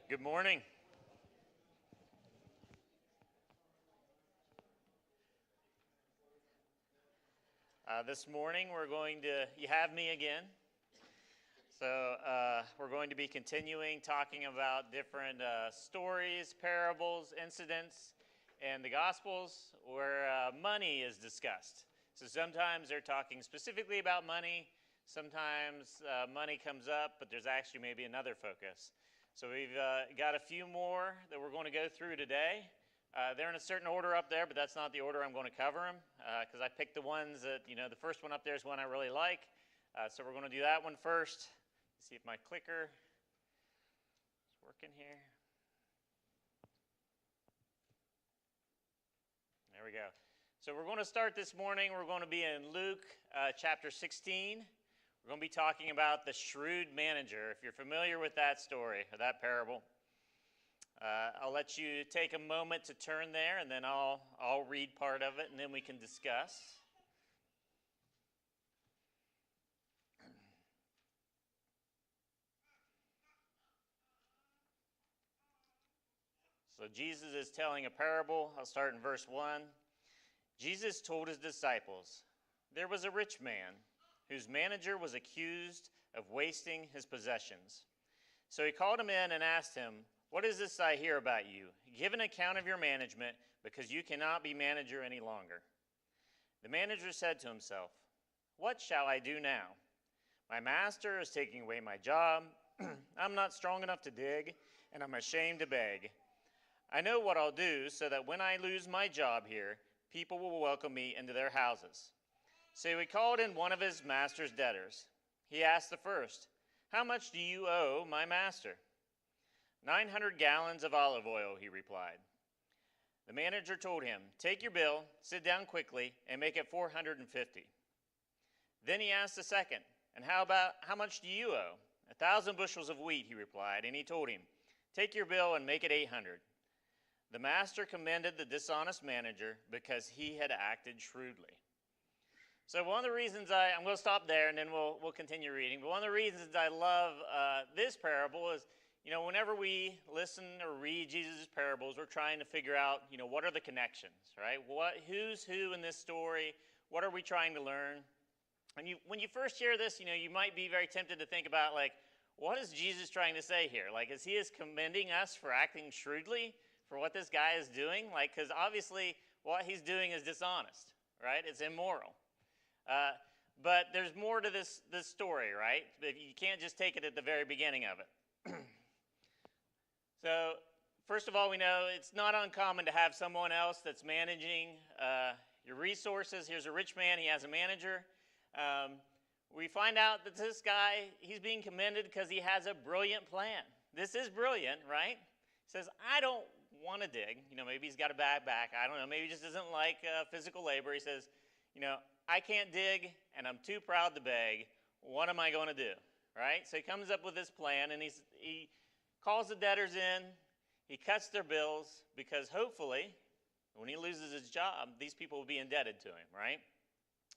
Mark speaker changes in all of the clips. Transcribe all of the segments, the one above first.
Speaker 1: Good morning. This morning you have me again. So we're going to be continuing talking about different stories, parables, incidents, and the Gospels where money is discussed. So sometimes they're talking specifically about money. Sometimes money comes up, but there's actually maybe another focus. So we've got a few more that we're going to go through today. They're in a certain order up there, but that's not the order I'm going to cover them because I picked the ones that, the first one up there is one I really like. So we're going to do that one first. See if my clicker is working here. There we go. So we're going to start this morning. We're going to be in Luke chapter 16. We're going to be talking about the shrewd manager. If you're familiar with that story, or that parable, I'll let you take a moment to turn there, and then I'll read part of it, and then we can discuss. So Jesus is telling a parable. I'll start in verse 1. Jesus told his disciples, "There was a rich man whose manager was accused of wasting his possessions. So he called him in and asked him, 'What is this I hear about you? Give an account of your management, because you cannot be manager any longer.' The manager said to himself, 'What shall I do now? My master is taking away my job. I'm not strong enough to dig, and I'm ashamed to beg. I know what I'll do so that when I lose my job here, people will welcome me into their houses.' So he called in one of his master's debtors. He asked the first, 'How much do you owe my master?' 900 gallons of olive oil,' he replied. The manager told him, 'Take your bill, sit down quickly, and make it 450. Then he asked the second, 'And how much do you owe?' 1,000 bushels of wheat,' he replied, and he told him, 'Take your bill and make it 800. The master commended the dishonest manager because he had acted shrewdly." So one of the reasons I'm going to stop there, and then we'll continue reading. But one of the reasons I love this parable is, whenever we listen or read Jesus' parables, we're trying to figure out, what are the connections, right? Who's who in this story? What are we trying to learn? And when you first hear this, you might be very tempted to think about, what is Jesus trying to say here? Is he commending us for acting shrewdly, for what this guy is doing? Because obviously what he's doing is dishonest, right? It's immoral. But there's more to this story, right? You can't just take it at the very beginning of it. So, first of all, we know it's not uncommon to have someone else that's managing your resources. Here's a rich man. He has a manager. We find out that this guy, he's being commended because he has a brilliant plan. This is brilliant, right? He says, "I don't want to dig." Maybe he's got a bad back. I don't know. Maybe he just doesn't like physical labor. He says, "I can't dig, and I'm too proud to beg. What am I going to do?" Right? So he comes up with this plan, and he calls the debtors in. He cuts their bills because hopefully, when he loses his job, these people will be indebted to him, right?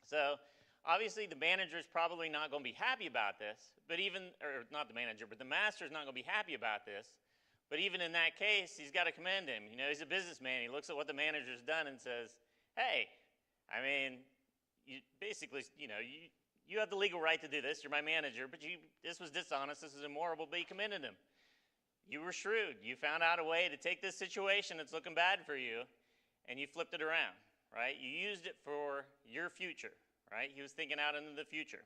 Speaker 1: So obviously, the manager is probably not going to be happy about this, or not the manager, but the master is not going to be happy about this. But even in that case, he's got to commend him. He's a businessman. He looks at what the manager's done and says, "Hey, you have the legal right to do this. You're my manager, but this was dishonest. This is immoral." But he commended him. "You were shrewd. You found out a way to take this situation that's looking bad for you, and you flipped it around, right? You used it for your future, right?" He was thinking out into the future.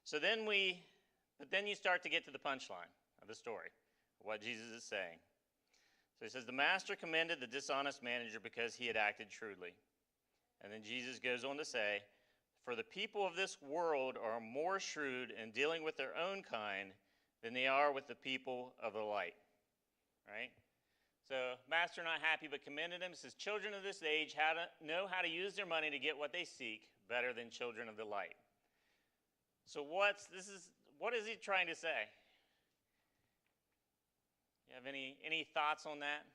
Speaker 1: So then you start to get to the punchline of the story, what Jesus is saying. So he says, "The master commended the dishonest manager because he had acted shrewdly." And then Jesus goes on to say, "For the people of this world are more shrewd in dealing with their own kind than they are with the people of the light." Right? So master not happy but commended him. Says, children of this age know how to use their money to get what they seek better than children of the light. So what is he trying to say? You have any thoughts on that?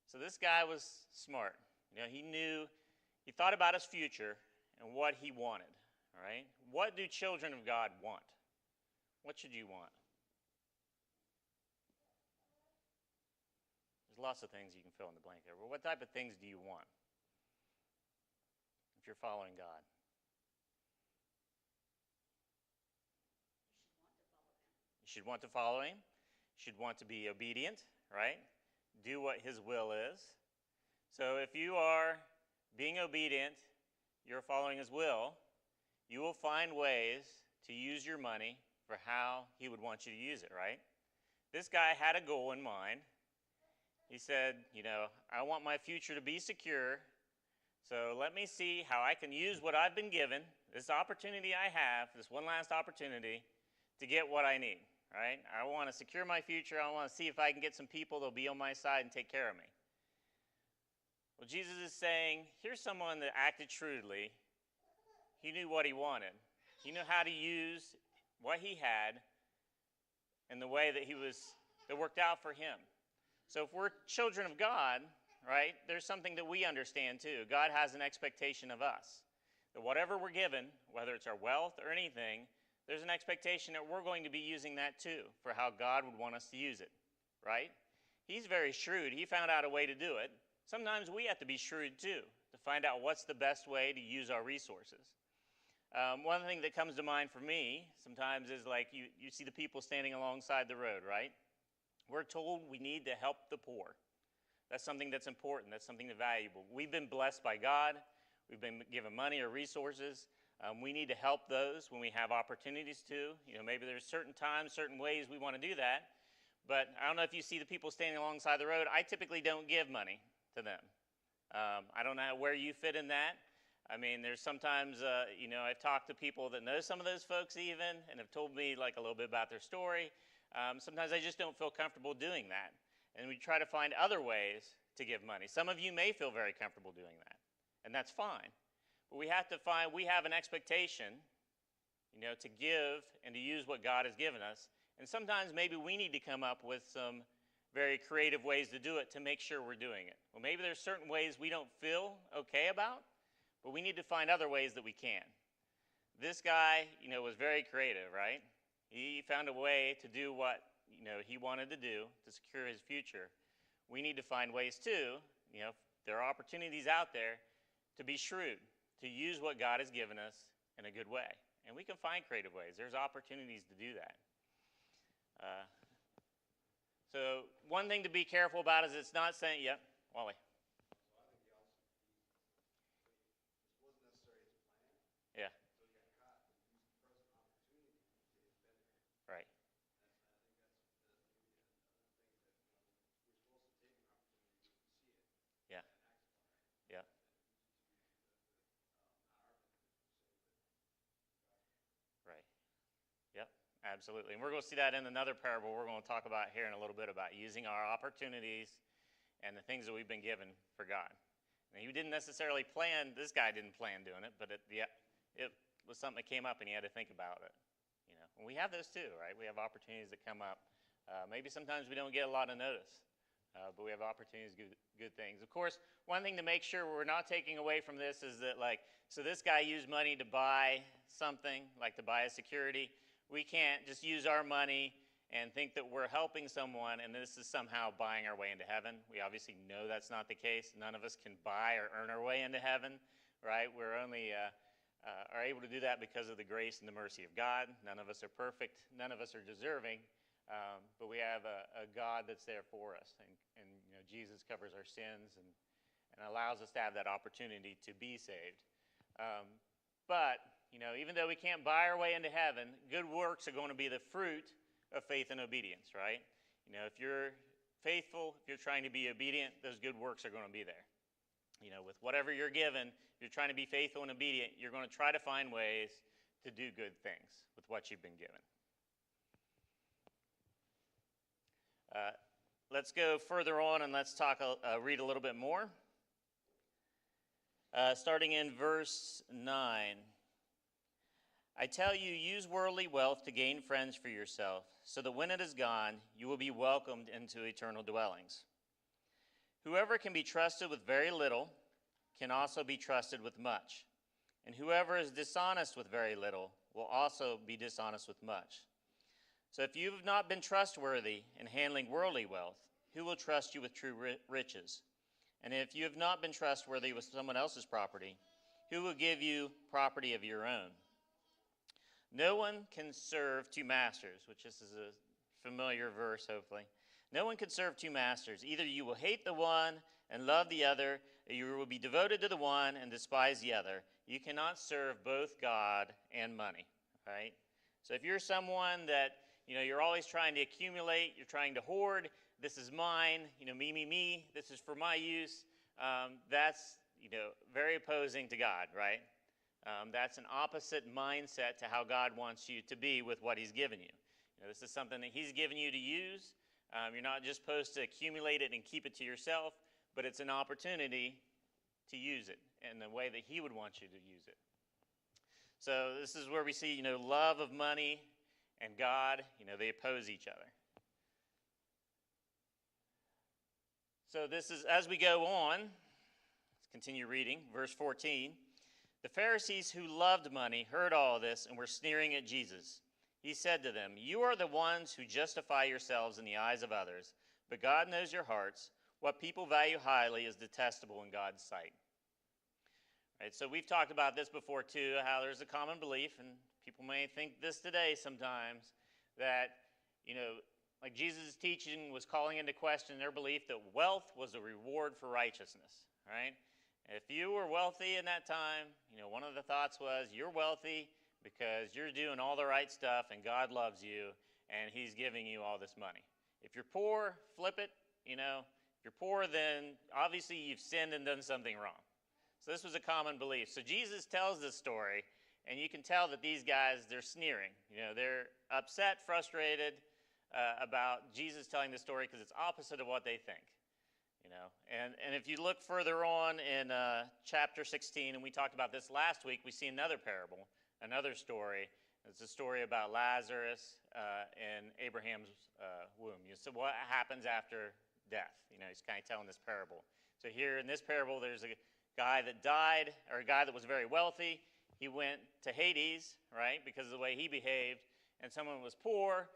Speaker 1: So this guy was smart. He thought about his future and what he wanted, all right? What do children of God want? What should you want? lots of things you can fill in the blank there. But what type of things do you want if you're following God? You should want to follow him. You should want to be obedient, right? Do what his will is. So if you are being obedient, you're following his will, you will find ways to use your money for how he would want you to use it, right? This guy had a goal in mind. He said, I want my future to be secure, so let me see how I can use what I've been given, this opportunity I have, this one last opportunity, to get what I need, right? I want to secure my future. I want to see if I can get some people that'll be on my side and take care of me. Well, Jesus is saying, here's someone that acted shrewdly. He knew what he wanted. He knew how to use what he had in the way that worked out for him. So if we're children of God, right, there's something that we understand too. God has an expectation of us. That whatever we're given, whether it's our wealth or anything, there's an expectation that we're going to be using that too for how God would want us to use it, right? He's very shrewd. He found out a way to do it. Sometimes we have to be shrewd too to find out what's the best way to use our resources. One thing that comes to mind for me sometimes is like you see the people standing alongside the road, right? We're told we need to help the poor. That's something that's important. That's something that's valuable. We've been blessed by God. We've been given money or resources. We need to help those when we have opportunities to. Maybe there's certain times, certain ways we want to do that. But I don't know if you see the people standing alongside the road. I typically don't give money to them. I don't know where you fit in that. I mean, there's sometimes, I've talked to people that know some of those folks even and have told me like a little bit about their story. Sometimes I just don't feel comfortable doing that. And we try to find other ways to give money. Some of you may feel very comfortable doing that, and that's fine. But we have an expectation, to give and to use what God has given us. And sometimes maybe we need to come up with some very creative ways to do it to make sure we're doing it. Well, maybe there's certain ways we don't feel okay about, but we need to find other ways that we can. This guy, was very creative, right? He found a way to do what, he wanted to do to secure his future. We need to find ways too, there are opportunities out there to be shrewd, to use what God has given us in a good way. And we can find creative ways. There's opportunities to do that. So one thing to be careful about is it's not saying, yep, Wally. Yeah. Right. Yeah. Yeah. Right. Yep. Absolutely. And we're going to see that in another parable we're going to talk about here in a little bit about using our opportunities and the things that we've been given for God. And he didn't necessarily plan, this guy didn't plan doing it, but it was something that came up and he had to think about it. And we have those too, right? We have opportunities that come up. Maybe sometimes we don't get a lot of notice, but we have opportunities to do good things. Of course, one thing to make sure we're not taking away from this is that, so this guy used money to buy something, like to buy a security. We can't just use our money and think that we're helping someone and this is somehow buying our way into heaven. We obviously know that's not the case. None of us can buy or earn our way into heaven, right? We're only are able to do that because of the grace and the mercy of God. None of us are perfect. None of us are deserving, but we have a God that's there for us. And Jesus covers our sins and allows us to have that opportunity to be saved. But even though we can't buy our way into heaven, good works are going to be the fruit of faith and obedience, right? If you're faithful, if you're trying to be obedient, those good works are going to be there. With whatever you're given, if you're trying to be faithful and obedient, you're going to try to find ways to do good things with what you've been given. Let's go further on and let's read a little bit more. Starting in verse 9. I tell you, use worldly wealth to gain friends for yourself, so that when it is gone, you will be welcomed into eternal dwellings. Whoever can be trusted with very little can also be trusted with much, and whoever is dishonest with very little will also be dishonest with much. So if you have not been trustworthy in handling worldly wealth, who will trust you with true riches? And if you have not been trustworthy with someone else's property, who will give you property of your own? No one can serve two masters, which this is a familiar verse, hopefully. No one can serve two masters. Either you will hate the one and love the other, or you will be devoted to the one and despise the other. You cannot serve both God and money, right? So if you're someone that, you're always trying to accumulate, you're trying to hoard, this is mine, me, this is for my use, that's, very opposing to God, right? That's an opposite mindset to how God wants you to be with what he's given you. This is something that he's given you to use. You're not just supposed to accumulate it and keep it to yourself, but it's an opportunity to use it in the way that he would want you to use it. So this is where we see, love of money and God, they oppose each other. So this is, as we go on, let's continue reading, verse 14. The Pharisees who loved money heard all this and were sneering at Jesus. He said to them, "You are the ones who justify yourselves in the eyes of others, but God knows your hearts. What people value highly is detestable in God's sight." Right, so we've talked about this before too, how there's a common belief, and people may think this today sometimes, that, like Jesus' teaching was calling into question their belief that wealth was a reward for righteousness, right? If you were wealthy in that time, one of the thoughts was you're wealthy because you're doing all the right stuff and God loves you and he's giving you all this money. If you're poor, flip it, if you're poor, then obviously you've sinned and done something wrong. So this was a common belief. So Jesus tells this story, and you can tell that these guys, they're sneering. They're upset, frustrated about Jesus telling this story because it's opposite of what they think. And if you look further on in chapter 16, and we talked about this last week, we see another parable, another story. It's a story about Lazarus in Abraham's womb. So what happens after death? He's kind of telling this parable. So here in this parable, there's a guy that died, or a guy that was very wealthy. He went to Hades, right, because of the way he behaved, and someone who was poor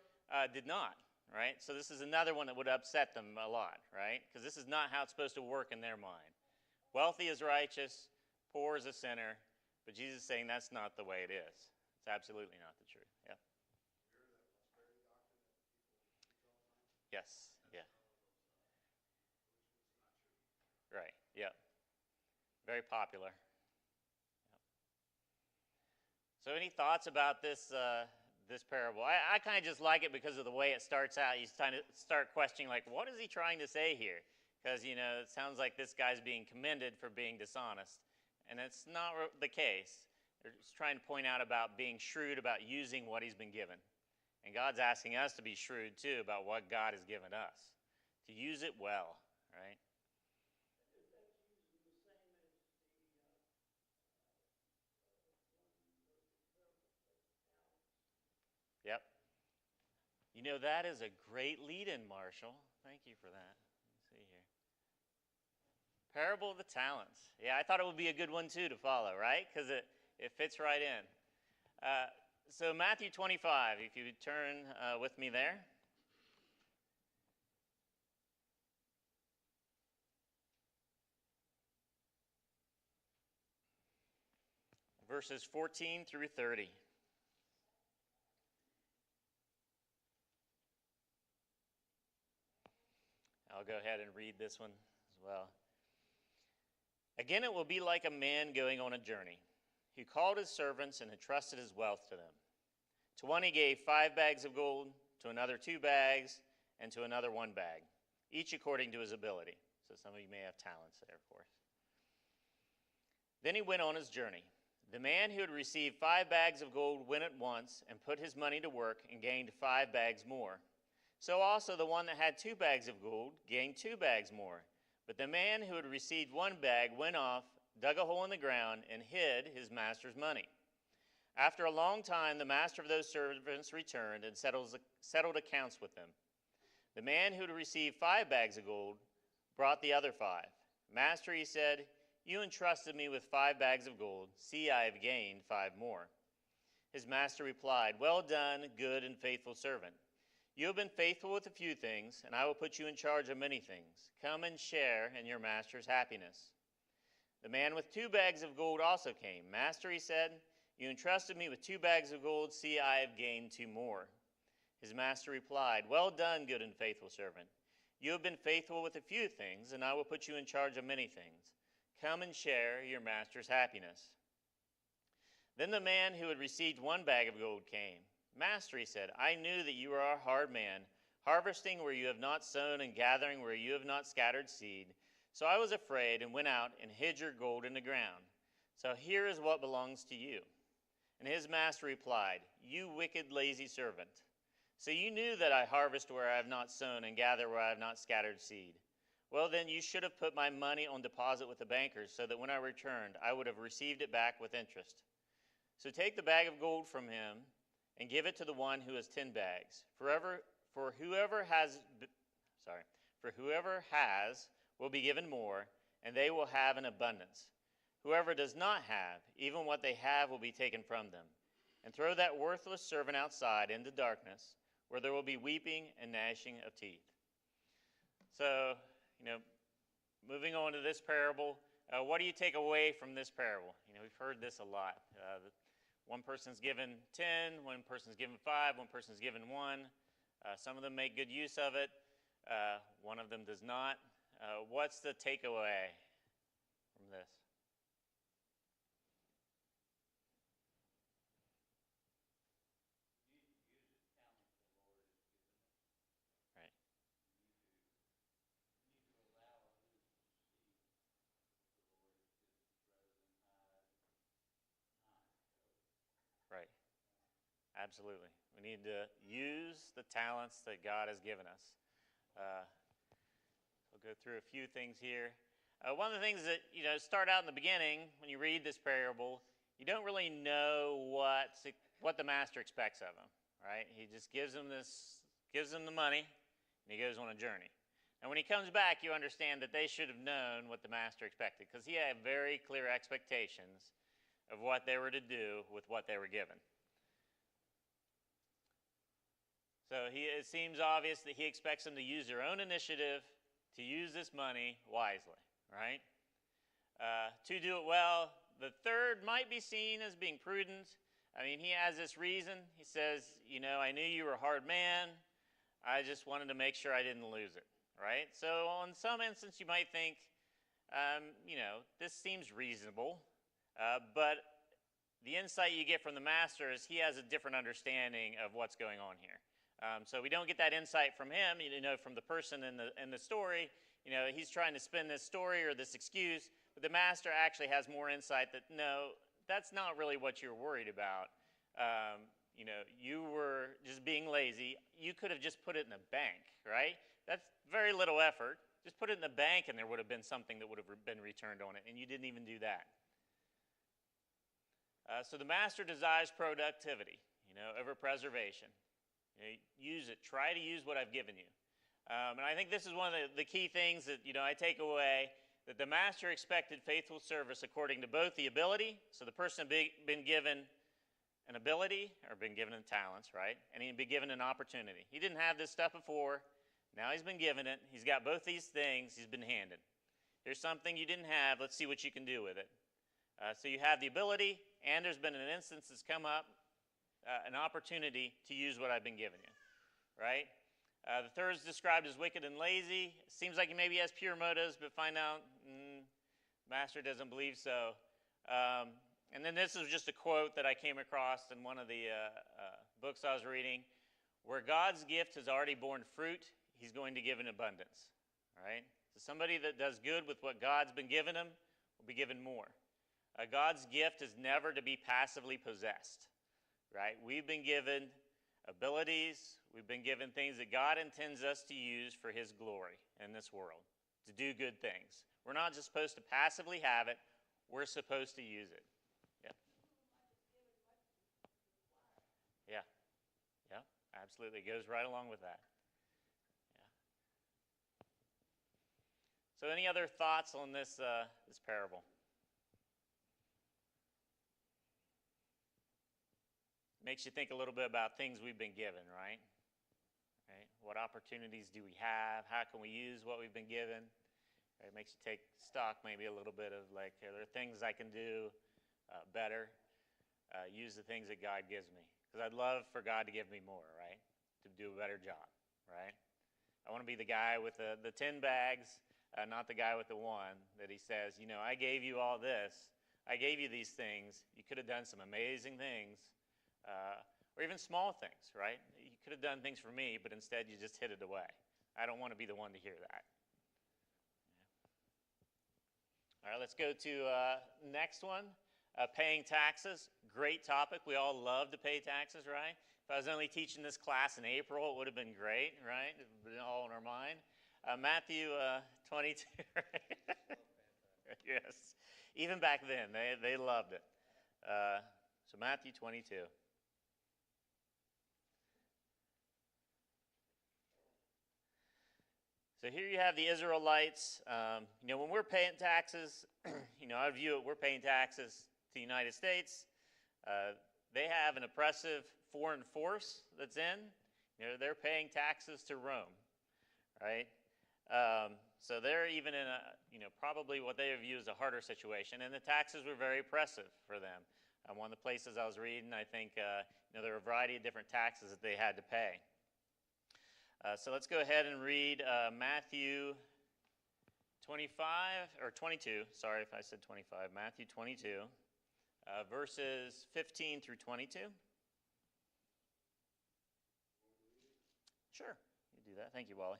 Speaker 1: did not. Right? So this is another one that would upset them a lot, right? Because this is not how it's supposed to work in their mind. Wealthy is righteous, poor is a sinner, but Jesus is saying that's not the way it is. It's absolutely not the truth. Yeah. Yes. Yeah. Right. Yeah. Very popular. So any thoughts about this this parable? I kind of just like it because of the way it starts out. You kind of start questioning, like, what is he trying to say here? Because, it sounds like this guy's being commended for being dishonest. And that's not the case. They're just trying to point out about being shrewd about using what he's been given. And God's asking us to be shrewd, too, about what God has given us. To use it well, right? Yep. That is a great lead-in, Marshall. Thank you for that. Let's see here. Parable of the Talents. Yeah, I thought it would be a good one, too, to follow, right? Because it fits right in. So Matthew 25, if you would turn with me there. Verses 14 through 30. I'll go ahead and read this one as well. Again, it will be like a man going on a journey. He called his servants and entrusted his wealth to them. To one he gave 5 bags of gold, to another 2 bags, and to another 1 bag, each according to his ability. So some of you may have talents there, of course. Then he went on his journey. The man who had received 5 bags of gold went at once and put his money to work and gained 5 bags more. So also the one that had 2 bags of gold gained 2 bags more. But the man who had received 1 bag went off, dug a hole in the ground, and hid his master's money. After a long time, the master of those servants returned and settled accounts with them. The man who had received 5 bags of gold brought the other 5. Master, he said, you entrusted me with 5 bags of gold. See, I have gained 5 more. His master replied, well done, good and faithful servant. You have been faithful with a few things, and I will put you in charge of many things. Come and share in your master's happiness." The man with 2 bags of gold also came. "Master," he said, "you entrusted me with 2 bags of gold. See, I have gained 2 more." His master replied, "Well done, good and faithful servant. You have been faithful with a few things, and I will put you in charge of many things. Come and share your master's happiness." Then the man who had received 1 bag of gold came. "Master," he said, "I knew that you are a hard man, harvesting where you have not sown and gathering where you have not scattered seed. So I was afraid and went out and hid your gold in the ground. So here is what belongs to you." And his master replied, "You wicked, lazy servant. So you knew that I harvest where I have not sown and gather where I have not scattered seed. Well, then you should have put my money on deposit with the bankers, so that when I returned, I would have received it back with interest. So take the bag of gold from him and give it to the one who has 10 bags. For whoever has will be given more, and they will have an abundance. Whoever does not have, even what they have will be taken from them. And throw that worthless servant outside into darkness, where there will be weeping and gnashing of teeth." So, moving on to this parable, what do you take away from this parable? We've heard this a lot. One person's given 10, one person's given 5, one person's given 1. Some of them make good use of it. One of them does not. What's the takeaway from this? Right. Right. Absolutely. We need to use the talents that God has given us. We'll go through a few things here. One of the things that, start out in the beginning, when you read this parable, you don't really know what the master expects of him, right? He just gives him the money, and he goes on a journey. And when he comes back, you understand that they should have known what the master expected, because he had very clear expectations of what they were to do with what they were given. So it seems obvious that he expects them to use their own initiative to use this money wisely, right? To do it well. The third might be seen as being prudent. I mean, he has this reason. He says, "I knew you were a hard man. I just wanted to make sure I didn't lose it," right? So on some instance, you might think, this seems reasonable. But the insight you get from the master is he has a different understanding of what's going on here. So we don't get that insight from him, from the person in the story. He's trying to spin this story or this excuse, but the master actually has more insight that, no, that's not really what you're worried about. You were just being lazy. You could have just put it in a bank, right? That's very little effort. Just put it in the bank and there would have been something that would have been returned on it, and you didn't even do that. So the master desires productivity, over preservation. Use it. Try to use what I've given you. And I think this is one of the key things that, I take away, that the master expected faithful service according to both the ability, so the person had been given an ability or been given talents, right? And he'd been given an opportunity. He didn't have this stuff before. Now he's been given it. He's got both these things he's been handed. Here's something you didn't have. Let's see what you can do with it. So you have the ability, and there's been an instance that's come up, an opportunity to use what I've been giving you, right? The third is described as wicked and lazy. Seems like he maybe has pure motives, but find out, master doesn't believe so. And then this is just a quote that I came across in one of the books I was reading. Where God's gift has already borne fruit, he's going to give in abundance, right? So somebody that does good with what God's been given him will be given more. God's gift is never to be passively possessed, right? We've been given abilities. We've been given things that God intends us to use for his glory in this world, to do good things. We're not just supposed to passively have it. We're supposed to use it. Yeah. Yeah, absolutely. It goes right along with that. Yeah. So any other thoughts on this parable? Makes you think a little bit about things we've been given, right? What opportunities do we have? How can we use what we've been given? It makes you take stock maybe a little bit of like, are there things I can do better? Use the things that God gives me. Because I'd love for God to give me more, right? To do a better job, right? I want to be the guy with the 10 bags, not the guy with the one that he says, I gave you all this. I gave you these things. You could have done some amazing things. Or even small things, right? You could have done things for me, but instead you just hid it away. I don't want to be the one to hear that. All right, let's go to next one, paying taxes. Great topic. We all love to pay taxes, right? If I was only teaching this class in April, it would have been great, right? It would have been all in our mind. Matthew 22, right? Yes. Even back then, they loved it. So Matthew 22. So here you have the Israelites. When we're paying taxes, I view it, we're paying taxes to the United States. They have an oppressive foreign force that's in. They're paying taxes to Rome, right? So they're even in probably what they view as a harder situation. And the taxes were very oppressive for them. One of the places I was reading, I think, there were a variety of different taxes that they had to pay. So let's go ahead and read Matthew 25, or 22, sorry if I said 25, Matthew 22, verses 15 through 22. Sure, you do that. Thank you, Wally.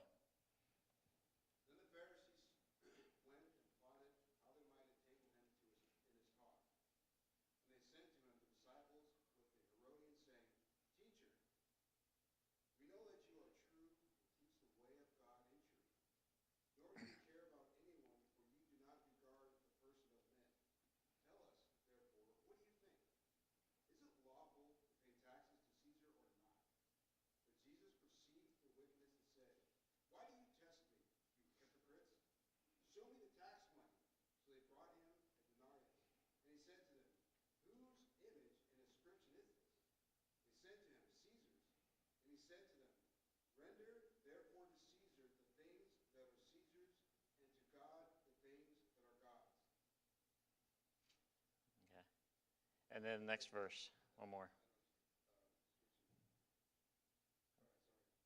Speaker 1: And then next verse, one more.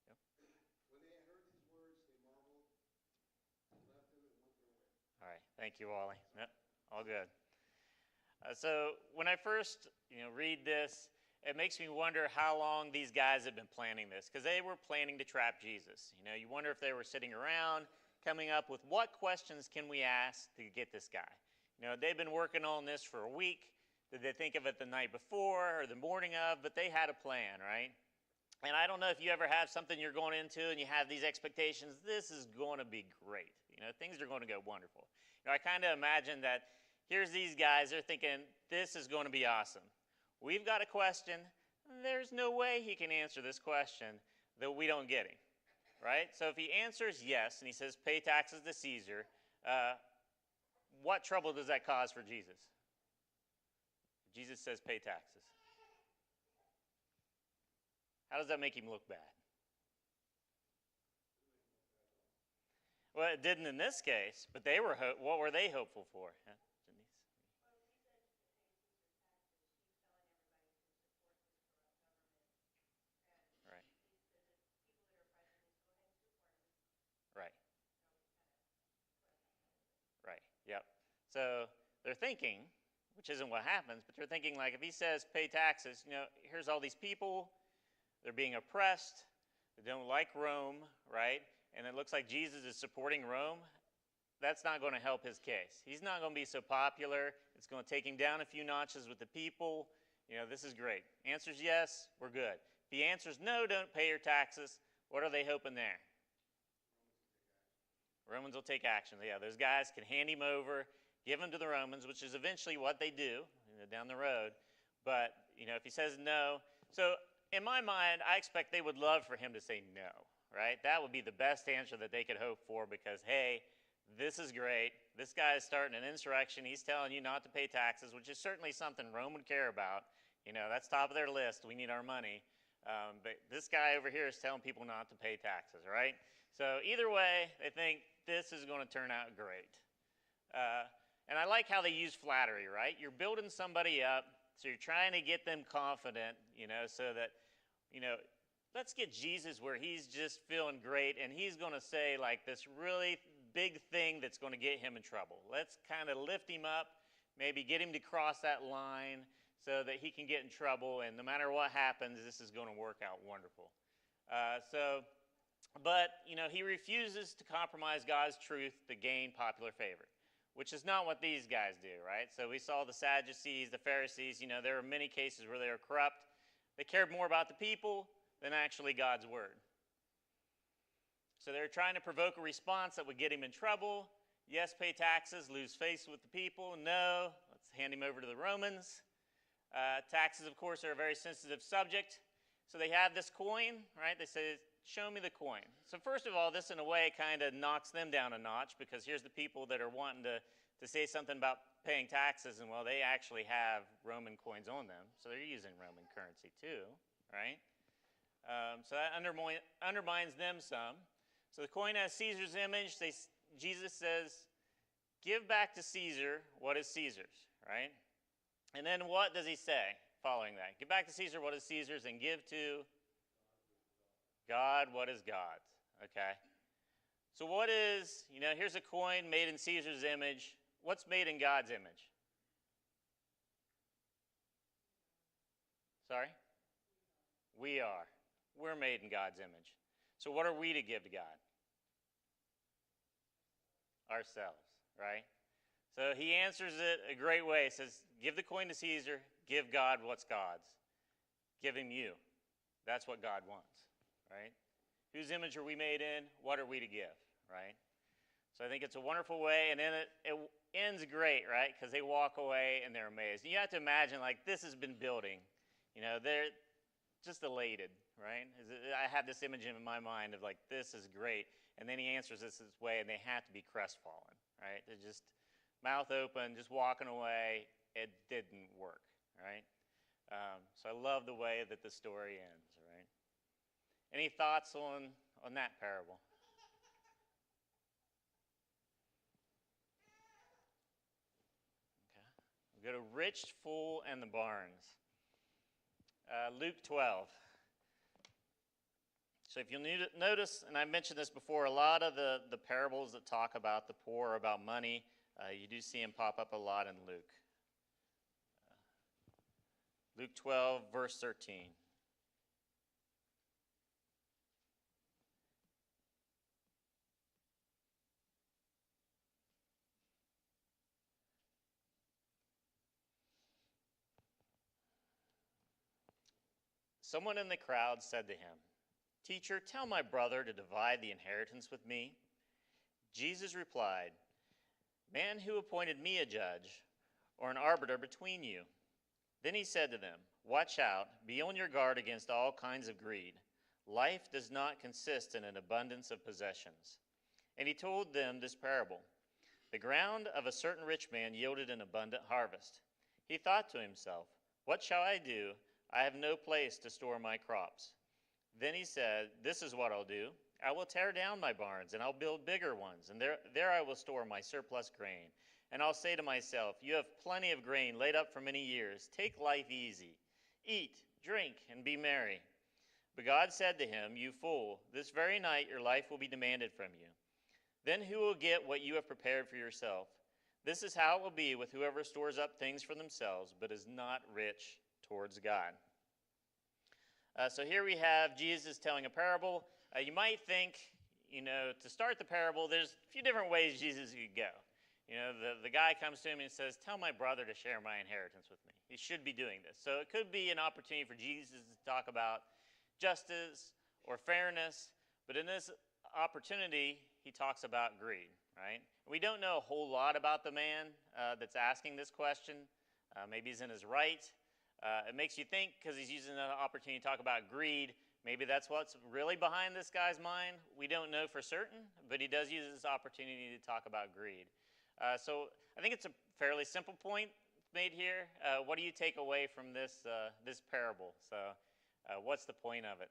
Speaker 1: Yep. All right, thank you, Wally. Yep, all good. So when I first, read this, it makes me wonder how long these guys have been planning this, because they were planning to trap Jesus. You wonder if they were sitting around, coming up with what questions can we ask to get this guy. They've been working on this for a week. Did they think of it the night before or the morning of? But they had a plan, right? And I don't know if you ever have something you're going into and you have these expectations. This is going to be great. Things are going to go wonderful. I kind of imagine that here's these guys. They're thinking, this is going to be awesome. We've got a question. There's no way he can answer this question that we don't get him, right? So if he answers yes and he says, pay taxes to Caesar, what trouble does that cause for Jesus? Jesus says pay taxes. How does that make him look bad? Well, it didn't in this case, but they were what were they hopeful for? Yeah, Denise? Right. Right. Right. Yep. So they're thinking, which isn't what happens, but they're thinking like if he says pay taxes, here's all these people, they're being oppressed, they don't like Rome, right? And it looks like Jesus is supporting Rome. That's not going to help his case. He's not going to be so popular. It's going to take him down a few notches with the people. This is great. Answers yes, we're good. If he answers no, don't pay your taxes, what are they hoping there? Romans will take action. Yeah, those guys can hand him over, give him to the Romans, which is eventually what they do down the road. But, if he says no. So in my mind, I expect they would love for him to say no, right? That would be the best answer that they could hope for because, hey, this is great. This guy is starting an insurrection. He's telling you not to pay taxes, which is certainly something Rome would care about. That's top of their list. We need our money. But this guy over here is telling people not to pay taxes, right? So either way, they think this is going to turn out great. And I like how they use flattery, right? You're building somebody up, so you're trying to get them confident, so that, let's get Jesus where he's just feeling great, and he's going to say like this really big thing that's going to get him in trouble. Let's kind of lift him up, maybe get him to cross that line so that he can get in trouble, and no matter what happens, this is going to work out wonderful. But he refuses to compromise God's truth to gain popular favor, which is not what these guys do, right? So we saw the Sadducees, the Pharisees, there were many cases where they were corrupt. They cared more about the people than actually God's word. So they were trying to provoke a response that would get him in trouble. Yes, pay taxes, lose face with the people. No, let's hand him over to the Romans. Taxes, of course, are a very sensitive subject. So they have this coin, right? They say, show me the coin. So first of all, this in a way kind of knocks them down a notch, because here's the people that are wanting to say something about paying taxes, and well, they actually have Roman coins on them. So they're using Roman currency too, right? So that undermines them some. So the coin has Caesar's image. Jesus says, give back to Caesar what is Caesar's, right? And then what does he say following that? Give back to Caesar what is Caesar's, and give to God what is God's, okay? So what is, here's a coin made in Caesar's image. What's made in God's image? Sorry? We are. We're made in God's image. So what are we to give to God? Ourselves, right? So he answers it a great way. He says, give the coin to Caesar, give God what's God's. Give him you. That's what God wants, right? Whose image are we made in? What are we to give, right? So I think it's a wonderful way, and then it ends great, right? Because they walk away and they're amazed. And you have to imagine, like, this has been building. They're just elated, right? I have this image in my mind of, like, this is great. And then he answers this way, and they have to be crestfallen, right? They're just mouth open, just walking away. It didn't work, right? So I love the way that the story ends, right? Any thoughts on that parable? Okay. We'll go to Rich, Fool, and the Barns. Luke 12. So if you'll notice, and I mentioned this before, a lot of the parables that talk about the poor or about money, you do see them pop up a lot in Luke. Luke 12, verse 13. Someone in the crowd said to him, "Teacher, tell my brother to divide the inheritance with me." Jesus replied, "Man, who appointed me a judge or an arbiter between you?" Then he said to them, "Watch out, be on your guard against all kinds of greed. Life does not consist in an abundance of possessions." And he told them this parable. The ground of a certain rich man yielded an abundant harvest. He thought to himself, "What shall I do? I have no place to store my crops." Then he said, "This is what I'll do. I will tear down my barns, and I'll build bigger ones, and there I will store my surplus grain. And I'll say to myself, you have plenty of grain laid up for many years. Take life easy. Eat, drink, and be merry." But God said to him, "You fool, this very night your life will be demanded from you. Then who will get what you have prepared for yourself? This is how it will be with whoever stores up things for themselves, but is not rich towards God." So here we have Jesus telling a parable. You might think, to start the parable, there's a few different ways Jesus could go. The guy comes to him and says, "Tell my brother to share my inheritance with me." He should be doing this. So it could be an opportunity for Jesus to talk about justice or fairness. But in this opportunity, he talks about greed, right? We don't know a whole lot about the man that's asking this question. Maybe he's in his right. It makes you think, because he's using an opportunity to talk about greed, maybe that's what's really behind this guy's mind. We don't know for certain, but he does use this opportunity to talk about greed. So I think it's a fairly simple point made here. What do you take away from this parable? So What's the point of it?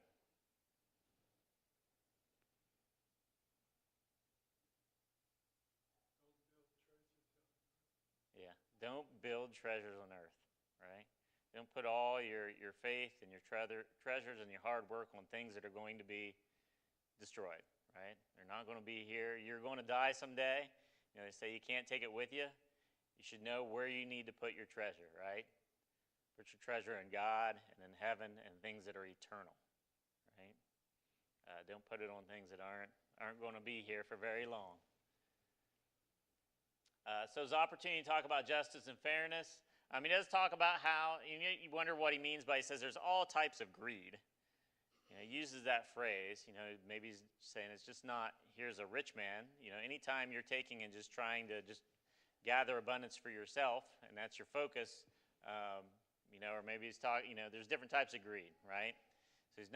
Speaker 1: Yeah, don't build treasures on earth, right? Don't put all your faith and your treasures and your hard work on things that are going to be destroyed, right? They're not going to be here. You're going to die someday. You know, they say you can't take it with you. You should know where you need to put your treasure, right? Put your treasure in God and in heaven and things that are eternal, right? Don't put it on things that aren't going to be here for very long. So there's opportunity to talk about justice and fairness. He does talk about how, you wonder what he means by, he says there's all types of greed. You know, he uses that phrase, maybe he's saying it's just not, here's a rich man. Anytime you're taking and just trying to just gather abundance for yourself, and that's your focus, or maybe he's talking, there's different types of greed, right? So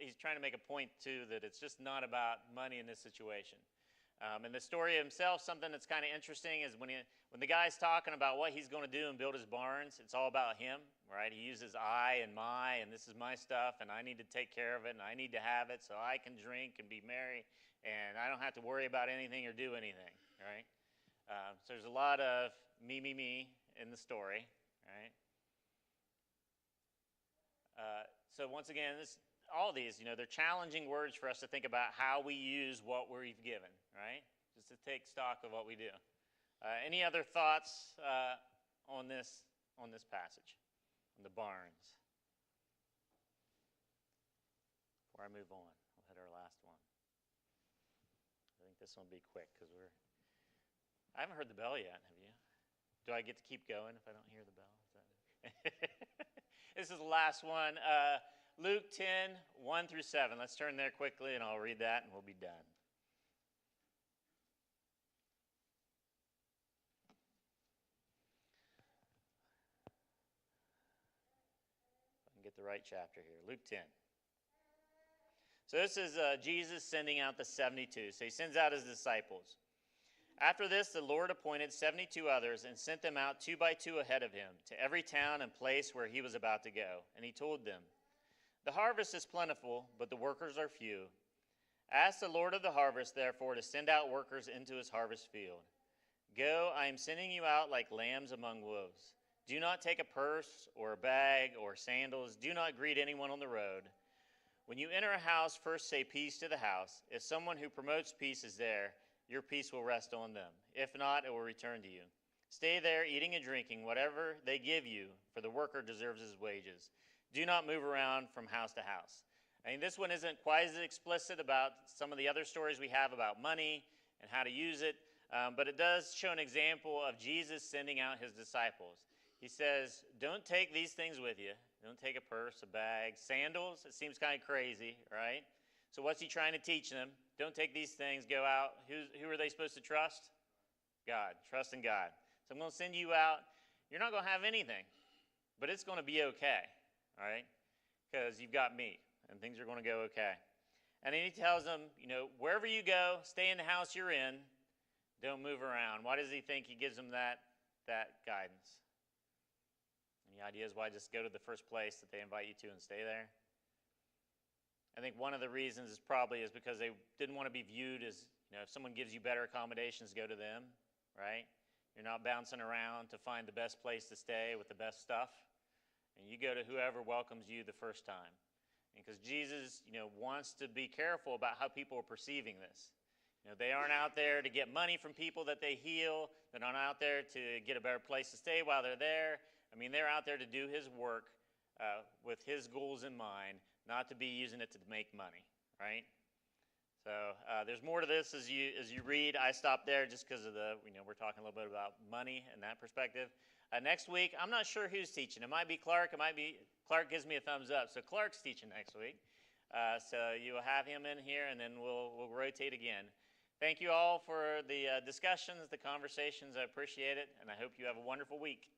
Speaker 1: he's trying to make a point too that it's just not about money in this situation. And the story himself, something that's kind of interesting is when the guy's talking about what he's going to do and build his barns, it's all about him, right? He uses I and my, and this is my stuff, and I need to take care of it, and I need to have it so I can drink and be merry, and I don't have to worry about anything or do anything, right? So there's a lot of me in the story, right? So once again, all these, they're challenging words for us to think about how we use what we've given, right? Just to take stock of what we do. Any other thoughts on this passage, on the barns? Before I move on, we'll hit our last one. I think this one will be quick because I haven't heard the bell yet, have you? Do I get to keep going if I don't hear the bell? This is the last one. Luke 10, 1 through 7. Let's turn there quickly, and I'll read that, and we'll be done. If I can get the right chapter here. Luke 10. So this is Jesus sending out the 72. So he sends out his disciples. After this, the Lord appointed 72 others and sent them out 2 by 2 ahead of him to every town and place where he was about to go. And he told them, "The harvest is plentiful, but the workers are few. Ask the Lord of the harvest, therefore, to send out workers into his harvest field. Go, I am sending you out like lambs among wolves. Do not take a purse or a bag or sandals. Do not greet anyone on the road. When you enter a house, first say peace to the house. If someone who promotes peace is there, your peace will rest on them. If not, it will return to you. Stay there, eating and drinking whatever they give you, for the worker deserves his wages. Do not move around from house to house." This one isn't quite as explicit about some of the other stories we have about money and how to use it, but it does show an example of Jesus sending out his disciples. He says, don't take these things with you. Don't take a purse, a bag, sandals. It seems kind of crazy, right? So what's he trying to teach them? Don't take these things, go out. Who are they supposed to trust? God. Trust in God. So I'm going to send you out. You're not going to have anything, but it's going to be okay, all right? Because you've got me, and things are going to go okay. And then he tells them, wherever you go, stay in the house you're in. Don't move around. Why does he think he gives them that guidance? Any ideas why just go to the first place that they invite you to and stay there? I think one of the reasons is probably because they didn't want to be viewed as, if someone gives you better accommodations, go to them, right? You're not bouncing around to find the best place to stay with the best stuff. And you go to whoever welcomes you the first time. Because Jesus, wants to be careful about how people are perceiving this. They aren't out there to get money from people that they heal. They're not out there to get a better place to stay while they're there. They're out there to do his work with his goals in mind, not to be using it to make money, right? So there's more to this as you read. I stopped there just because of we're talking a little bit about money and that perspective. Next week, I'm not sure who's teaching. It might be Clark. Clark gives me a thumbs up. So Clark's teaching next week. So you will have him in here, and then we'll rotate again. Thank you all for the discussions, the conversations. I appreciate it, and I hope you have a wonderful week.